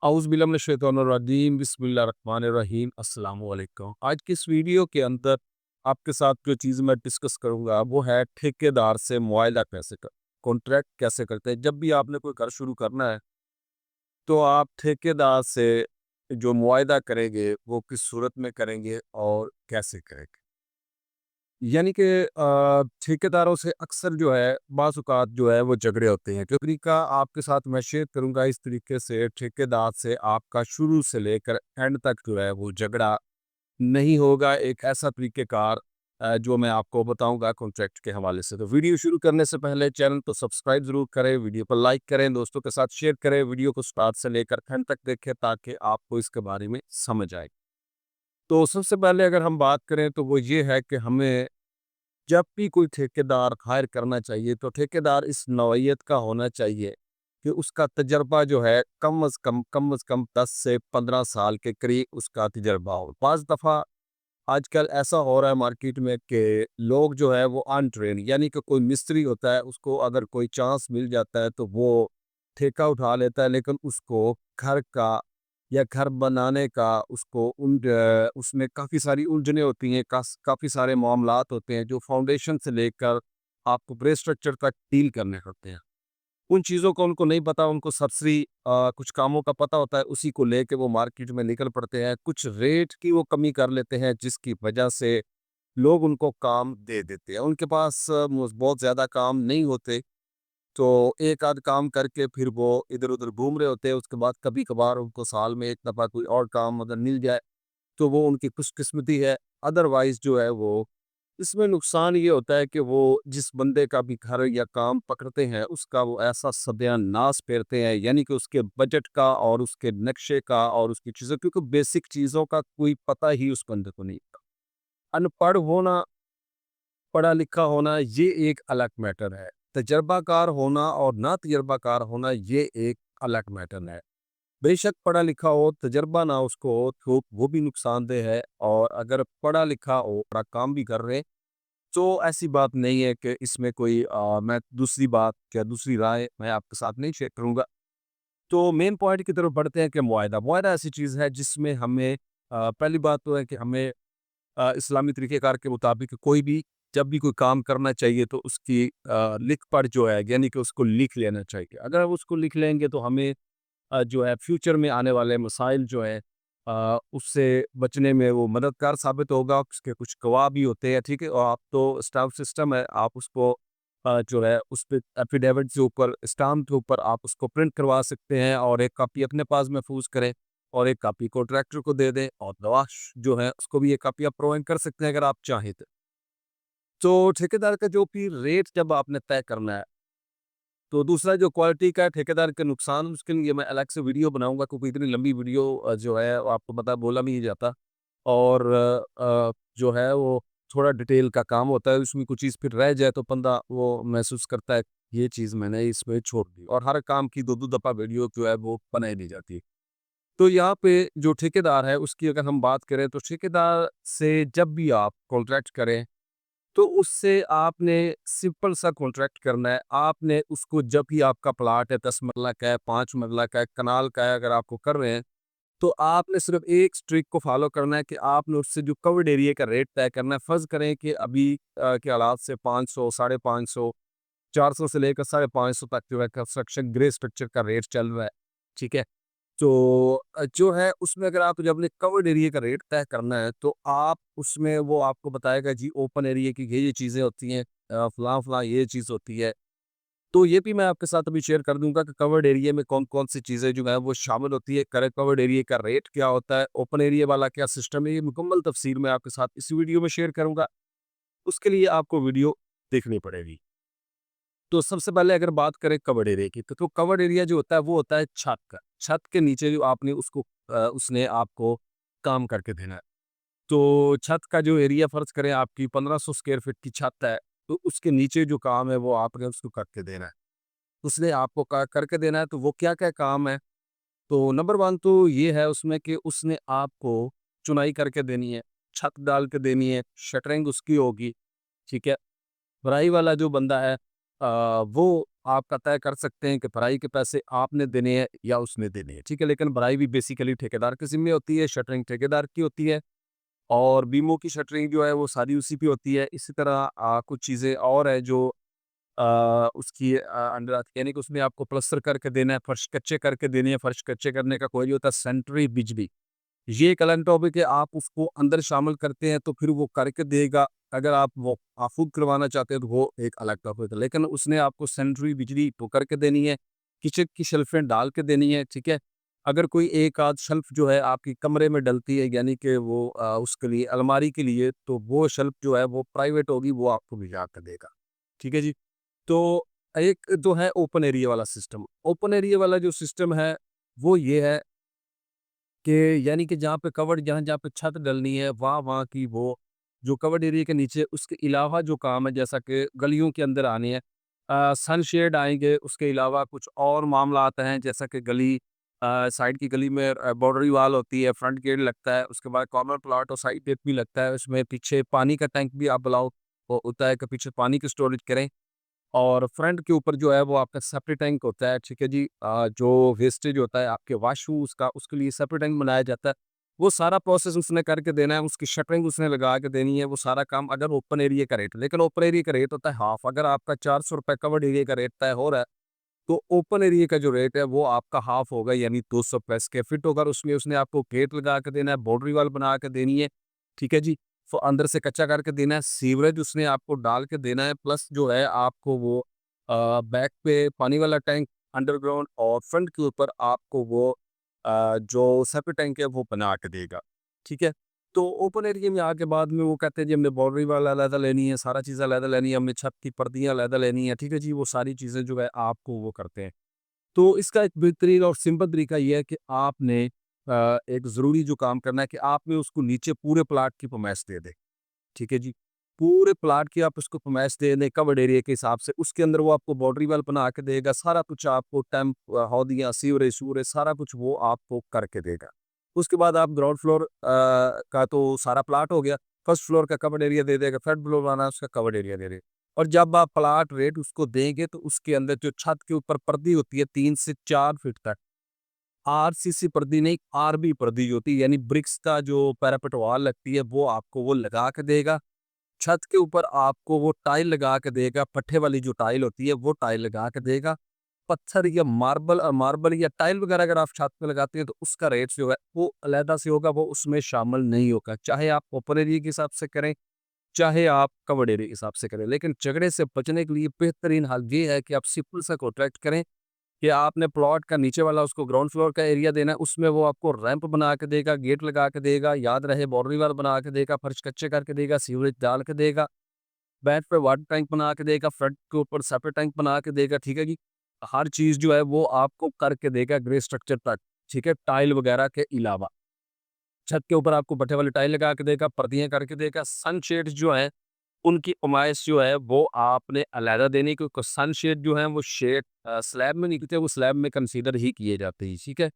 औज़ुबिल्लाहिमिनश्शैतानिर्रजीम बिस्मिल्लाहिर्रहमानिर्रहीम अस्सलाम वालेकुम। आज की इस वीडियो के अंदर आपके साथ जो चीज़ मैं डिस्कस करूँगा वो है ठेकेदार से मुआहदा कैसे कर कॉन्ट्रैक्ट कैसे करते हैं। जब भी आपने कोई घर शुरू करना है तो आप ठेकेदार से जो मुआहदा करेंगे वो किस सूरत में करेंगे और कैसे करेंगे। यानी कि ठेकेदारों से अक्सर जो है बाज़ औक़ात जो है वो झगड़े होते हैं। जो तरीका आपके साथ मैं शेयर करूँगा इस तरीके से ठेकेदार से आपका शुरू से लेकर एंड तक जो है वो झगड़ा नहीं होगा। एक ऐसा तरीक़ेकार जो मैं आपको बताऊँगा कॉन्ट्रैक्ट के हवाले से। तो वीडियो शुरू करने से पहले चैनल को सब्सक्राइब ज़रूर करें, वीडियो को लाइक करें, दोस्तों के साथ शेयर करें, वीडियो को स्टार्ट से लेकर एंड तक देखें ताकि आपको इसके बारे में समझ आए। तो सबसे पहले अगर हम बात करें तो वो ये है कि हमें जब भी कोई ठेकेदार हायर करना चाहिए तो ठेकेदार इस नौइयत का होना चाहिए कि उसका तजर्बा जो है कम अज़ कम 10 से 15 साल के करीब उसका तजर्बा हो। बाज़ दफ़ा आजकल ऐसा हो रहा है मार्केट में कि लोग जो है वो अनट्रेन यानी कि कोई मिस्त्री होता है उसको अगर कोई चांस मिल जाता है तो वो ठेका उठा लेता है, लेकिन उसको घर का या घर बनाने का उसको उसमें काफ़ी सारी उलझनें होती हैं, काफ़ी सारे मामलात होते हैं जो फाउंडेशन से लेकर आपको प्री स्ट्रक्चर तक डील करने होते हैं। उन चीज़ों का उनको नहीं पता, उनको सरसरी कुछ कामों का पता होता है, उसी को लेके वो मार्केट में निकल पड़ते हैं। कुछ रेट की वो कमी कर लेते हैं जिसकी वजह से लोग उनको काम दे देते हैं। उनके पास बहुत ज़्यादा काम नहीं होते, तो एक आध काम करके फिर वो इधर-उधर घूम रहे होते हैं। उसके बाद कभी-कभार उनको साल में 1 दफ़ा कोई और काम अगर मिल जाए, तो वो उनकी खुशकिस्मती है। अदरवाइज़ जो है वो इसमें नुकसान ये होता है कि वो जिस बंदे का भी घर या काम पकड़ते हैं, उसका वो ऐसा सत्यानाश फेरते हैं, यानी कि उसके बजट का और उसके नक्शे का और उसकी चीज़ों, क्योंकि बेसिक चीज़ों का कोई पता ही उस बंदे को नहीं होता। अनपढ़ होना, पढ़ा लिखा होना ये एक अलग मैटर है। तजर्बाकार होना और ना तजर्बाकार होना ये एक अलग मैटर है। बेशक पढ़ा लिखा हो, तजर्बा ना उसको हो तो वो भी नुकसानदेह है, और अगर पढ़ा लिखा हो, बड़ा काम भी कर रहे, तो ऐसी बात नहीं है कि इसमें कोई मैं दूसरी बात या दूसरी राय मैं आपके साथ नहीं शेयर करूँगा। तो मेन पॉइंट की तरफ बढ़ते हैं कि मुआहदा। मुआहदा ऐसी चीज़ है जिसमें हमें पहली बात तो है कि हमें इस्लामी तरीक़ेकार के मुताबिक कोई भी जब भी कोई काम करना चाहिए तो उसकी लिख पढ़ जो है यानी कि उसको लिख लेना चाहिए। अगर हम उसको लिख लेंगे तो हमें जो है फ्यूचर में आने वाले मसाइल जो है उससे बचने में वो मददगार साबित होगा। उसके कुछ गवाह भी होते हैं, ठीक है? और आप तो स्टाम्प सिस्टम है, आप उसको जो है उस पे एफिडेविट के ऊपर स्टाम्प के ऊपर आप उसको प्रिंट करवा सकते हैं और एक कॉपी अपने पास महफूज करें और एक कॉपी कॉन्ट्रैक्टर को दे दें, और गवाह जो है उसको भी एक कॉपी आप प्रोवाइड कर सकते हैं अगर आप चाहें तो। तो ठेकेदार का जो भी रेट जब आपने तय करना है, तो दूसरा जो क्वालिटी का है ठेकेदार के नुकसान, उसके लिए मैं अलग से वीडियो बनाऊँगा, क्योंकि इतनी लंबी वीडियो जो है वो आपको पता है बोला भी नहीं जाता, और जो है वो थोड़ा डिटेल का काम होता है, उसमें कुछ चीज़ फिर रह जाए तो बंदा वो महसूस करता है ये चीज़ मैंने इसमें छोड़ दी, और हर काम की 2-2 दफ़ा वीडियो जो है वो बनाई नहीं जाती। तो यहाँ पे जो ठेकेदार है उसकी अगर हम बात करें तो ठेकेदार से जब भी आप कॉन्ट्रैक्ट करें तो उससे आपने सिंपल सा कॉन्ट्रैक्ट करना है। आपने उसको जब भी आपका प्लॉट है 10 मरला का है, 5 मरला का है, कनाल का है, अगर आपको कर रहे हैं, तो आपने सिर्फ़ एक ट्रिक को फ़ॉलो करना है कि आपने उससे जो कवर्ड एरिया का रेट तय करना है। फ़र्ज़ करें कि अभी के हालात से 500, साढ़े 500, 400 से लेकर साढ़े 500 तक जो है कंस्ट्रक्शन ग्रे स्ट्रक्चर का रेट चल रहा है, ठीक है? तो जो है उसमें अगर आप जब अपने कवर्ड एरिया का रेट तय करना है तो आप उसमें वो आपको बताएगा जी ओपन एरिया की ये चीज़ें होती हैं, फलाँ-फलाँ ये चीज़ होती है। तो ये भी मैं आपके साथ अभी शेयर कर दूँगा कि कवर्ड एरिया में कौन-कौन सी चीज़ें जो है वो शामिल होती है, कवर्ड एरिया का रेट क्या होता है, ओपन एरिया वाला क्या सिस्टम है, ये मुकम्मल तफ़सील मैं आपके साथ इस वीडियो में शेयर करूँगा। उसके लिए आपको वीडियो देखनी पड़ेगी। तो सबसे पहले अगर बात करें कवर्ड एरिया की, तो कवर्ड एरिया जो होता है वो होता है छत का। छत के नीचे जो आपने उसको उसने आपको काम करके देना है। तो छत का जो एरिया फ़र्ज़ करें आपकी 1500 स्क्वायर फीट की छत है, तो उसके नीचे जो काम है वो आपने उसको करके देना है। उसने आपको क करके देना है, तो वो क्या-क्या काम है? तो नंबर 1 तो ये है उसमें कि उसने आपको चुनाई करके देनी है, छत डाल के देनी है, शटरिंग उसकी होगी, ठीक है? भराई वाला जो बंदा है वो आपका तय कर सकते हैं कि भराई के पैसे आपने देने हैं या उसने देने हैं, ठीक है? लेकिन भराई भी बेसिकली ठेकेदार के ज़िम्मे होती है, शटरिंग ठेकेदार की होती है और बीमों की शटरिंग जो है वो सारी उसी पे होती है। इसी तरह कुछ चीज़ें और है जो उसकी अंडर आती है, यानी कि उसमें आपको प्लास्टर करके देना है, फर्श कच्चे करके देने हैं, फर्श कच्चे करने का कोई नहीं होता, सेंट्री बिजली। ये एक अलग टॉपिक है, आप उसको अंदर शामिल करते हैं तो फिर वो करके देगा। अगर आप खुद करवाना चाहते हैं तो वो एक अलग टॉपिक है। लेकिन उसने आपको सेंट्री बिजली तो करके देनी है, किचन की शेल्फ़ें डाल के देनी है, ठीक है? अगर कोई एक आध शेल्फ़ जो है आपकी कमरे में डलती है यानी कि वो उसके लिए अलमारी के लिए, तो वो शेल्फ़ जो है वो प्राइवेट होगी, वो आपको भिजवा के देगा। ठीक है जी? तो एक जो है ओपन एरिया वाला सिस्टम। ओपन एरिया वाला जो सिस्टम है, वो ये है कि यानी कि जहाँ पे कवर्ड जहाँ-जहाँ पे छत डलनी है, वहाँ-वहाँ की वो जो कवर्ड एरिया के नीचे उसके अलावा जो काम है जैसा कि गलियों के अंदर आने हैं, सनशेड आएँगे, उसके अलावा कुछ और मामलात हैं जैसा कि गली साइड की गली में बाउंड्री वॉल होती है, फ्रंट गेट लगता है, उसके बाद कॉर्नर प्लॉट और साइड गेट भी लगता है, उसमें पीछे पानी का टैंक भी आप अलाउ होता है कि पीछे पानी की स्टोरेज करें। और फ्रंट के ऊपर जो है वो आपका सेप्टिक टैंक होता है, ठीक है जी? जो वेस्टेज होता है आपके वॉशरूम्स का उसके लिए सेप्टिक टैंक बनाया जाता है। वो सारा प्रोसेस उसने करके देना है, उसकी शटरिंग उसने लगा के देनी है, वो सारा काम अगर ओपन एरिया का रेट, लेकिन ओपन एरिया का रेट होता है हाफ। अगर आपका ₹400 कवर्ड एरिया का रेट तय हो रहा है, तो ओपन एरिया का जो रेट है वो आपका हाफ होगा यानी ₹200 स्क्वायर फीट होगा और उसमें उसने आपको गेट लगा के देना है, बाउंड्री वॉल बना के देनी है, ठीक है जी? अंदर से कच्चा करके देना है, सीवरेज उसने आपको डाल के देना है, प्लस जो है आपको वो बैक पे पानी वाला टैंक अंडरग्राउंड और फ्रंट के ऊपर आपको वो जो सेप्टिक टैंक है वो बना के देगा, ठीक है? तो ओपन एरिया में आके बाद में वो कहते हैं जी हमने बाउंड्री वॉल अलग लेनी है, सारा चीज़ अलग लेनी है, हमने छत की पर्दियाँ अलग लेनी है, ठीक है जी? वो सारी चीज़ें जो है आपको वो करते हैं। तो इसका एक बेहतरीन और सिंपल तरीका ये है कि आपने एक ज़रूरी जो काम करना है कि आपने उसको नीचे पूरे प्लॉट की फ़रमाइश दे दें, ठीक है जी? पूरे प्लॉट की आप उसको फ़रमाइश दे दें कवर्ड एरिया के हिसाब से, उसके अंदर वो आपको बाउंड्री वॉल बना के देगा, सारा कुछ आपको हौदियाँ, सीवरेज-सूवरेज सारा कुछ वो आपको करके देगा। उसके बाद आप ग्राउंड फ्लोर का तो सारा प्लॉट हो गया, फर्स्ट फ्लोर का कवर्ड एरिया दे देगा, थर्ड फ्लोर वाला उसका कवर्ड एरिया दे देगा। और जब आप प्लॉट रेट उसको देंगे तो उसके अंदर जो छत के ऊपर पर्दी होती है 3 से 4 फीट तक, आरसीसी पर्दी नहीं, आरबी पर्दी होती है यानी ब्रिक्स का जो पैरापेट वॉल लगती है वो आपको वो लगा के देगा। छत के ऊपर आपको वो टाइल लगा के देगा, पट्टे वाली जो टाइल होती है वो टाइल लगा के देगा। पत्थर या मार्बल या टाइल वगैरह अगर आप छत पे लगाते हैं तो उसका रेट जो है वो अलहदा से होगा, वो उसमें शामिल नहीं होगा। चाहे आप ओपन एरिया के हिसाब से करें, चाहे आप कवर्ड एरिया के हिसाब से करें। लेकिन झगड़े से बचने के लिए बेहतरीन हल ये है कि आप सिंपल सा कॉन्ट्रैक्ट करें कि आपने प्लॉट का नीचे वाला उसको ग्राउंड फ्लोर का एरिया देना है, उसमें वो आपको रैंप बना के देगा, गेट लगा के देगा, याद रहे बाउंड्री वॉल बना के देगा, फर्श कच्चे करके देगा, सीवरेज डाल के देगा, बैक पे वाटर टैंक बना के देगा, फ्रंट के ऊपर सेपरेट टैंक बना के देगा, ठीक है जी? हर चीज़ जो है वो आपको करके देगा ग्रे स्ट्रक्चर तक, ठीक है? टाइल वगैरह के अलावा। छत के ऊपर आपको भट्ठे वाली टाइल लगा के देगा, पर्दियाँ करके देगा, सनशेड्स जो हैं उनकी नुमाइश जो है वो आपने अलहदा देनी, क्योंकि सनशेड जो है वो शेड स्लैब में नहीं होते, वो स्लैब में कंसीडर ही किए जाते हैं, ठीक है?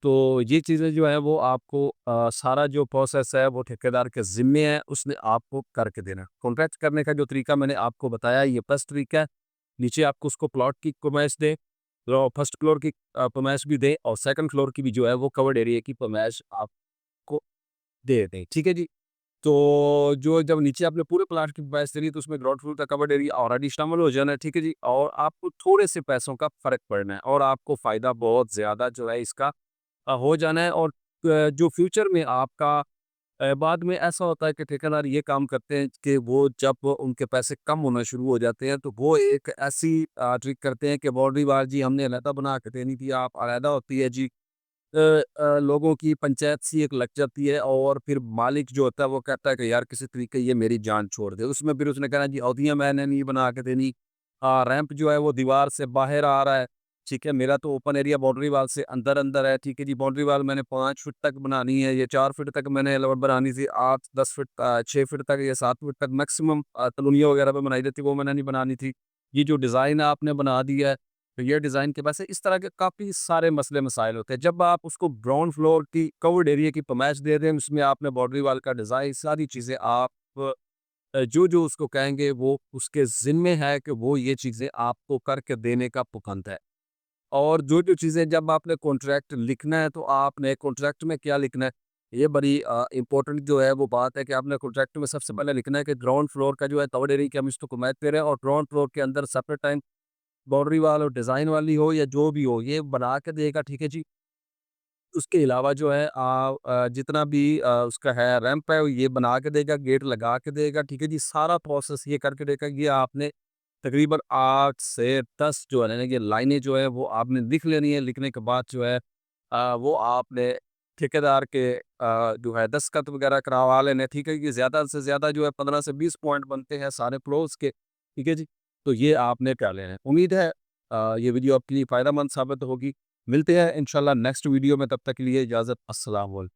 तो ये चीज़ें जो है वो आपको सारा जो प्रोसेस है वो ठेकेदार के ज़िम्मे है, उसने आपको करके देना है। कॉन्ट्रैक्ट करने का जो तरीका मैंने आपको बताया ये बेस्ट तरीका है। नीचे आपको उसको प्लॉट की फ़रमाइश दें, तो फर्स्ट फ्लोर की फ़रमाइश भी दें और सेकंड फ्लोर की भी जो है वो कवर्ड एरिया की फ़रमाइश आपको दे दें, ठीक है जी? तो जो जब नीचे आपने पूरे प्लाट की प्राइस दे दी तो उसमें ग्राउंड फ्लोर का कवर्ड एरिया ऑलरेडी शामिल हो जाना है, ठीक है जी? और आपको थोड़े से पैसों का फ़र्क पड़ना है और आपको फ़ायदा बहुत ज़्यादा जो है इसका हो जाना है और जो फ्यूचर में आपका बाद में ऐसा होता है कि ठेकेदार ये काम करते हैं कि वो जब उनके पैसे कम होना शुरू हो जाते हैं तो वो एक ऐसी ट्रिक करते हैं कि बाउंड्री वाल जी हमने अलहदा बना के देनी थी, आप अलहदा होती है जी। लोगों की पंचायत सी एक लग जाती है और फिर मालिक जो होता है वो कहता है कि यार किसी तरीके ये मेरी जान छोड़ दे। उसमें फिर उसने कहना जी अवधियाँ मैंने नहीं बना के देनी। रैंप जो है वो दीवार से बाहर आ रहा है, ठीक है? मेरा तो ओपन एरिया बाउंड्री वॉल से अंदर-अंदर है, ठीक है जी? बाउंड्री वॉल मैंने 5 फीट तक बनानी है, ये 4 फीट तक मैंने बनानी थी, 8-10 फीट 6 फीट तक या 7 फीट तक मैक्सिमम कॉलोनियाँ वगैरह पे बनाई जाती है, वो मैंने नहीं बनानी थी। ये जो डिज़ाइन आपने बना दिया है तो ये डिज़ाइन के वैसे इस तरह के काफ़ी सारे मसले मसाइल होते हैं। जब आप उसको ग्राउंड फ्लोर की कवर्ड एरिया की फ़रमाइश दे रहे हैं, उसमें आपने बाउंड्री वॉल का डिज़ाइन सारी चीज़ें आप जो जो उसको कहेंगे वो उसके ज़िम्मे है कि वो ये चीज़ें आपको करके देने का पाबंद है। और जो-जो चीज़ें जब आपने कॉन्ट्रैक्ट लिखना है तो आपने कॉन्ट्रैक्ट में क्या लिखना है, ये बड़ी इम्पोर्टेंट जो है वो बात है कि आपने कॉन्ट्रैक्ट में सबसे पहले लिखना है कि ग्राउंड फ्लोर का जो है तवड़े रही कि हम इसको कमात दे रहे हैं और ग्राउंड फ्लोर के अंदर सेपरेट टाइम बाउंड्री वॉल और डिज़ाइन वाली हो या जो भी हो, ये बना के देगा, ठीक है जी। उसके अलावा जो है जितना भी उसका है रैंप है, ये बना के देगा, गेट लगा के देगा, ठीक है जी। सारा प्रोसेस ये करके देगा। ये आपने तकरीबन 8 से 10 जो है ना ये लाइनें जो है वो आपने लिख लेनी है। लिखने के बाद जो है वो आपने ठेकेदार के जो है दस्तखत वगैरह करवा लेने, ठीक है। कि ज़्यादा से ज़्यादा जो है 15 से 20 पॉइंट बनते हैं सारे क्लोज़ के, ठीक है जी। तो ये आपने कर लेना है। उम्मीद है ये वीडियो आपके लिए फ़ायदेमंद साबित होगी। मिलते हैं इंशाल्लाह नेक्स्ट वीडियो में, तब तक के लिए इजाज़त। अस्सलाम वालेकुम।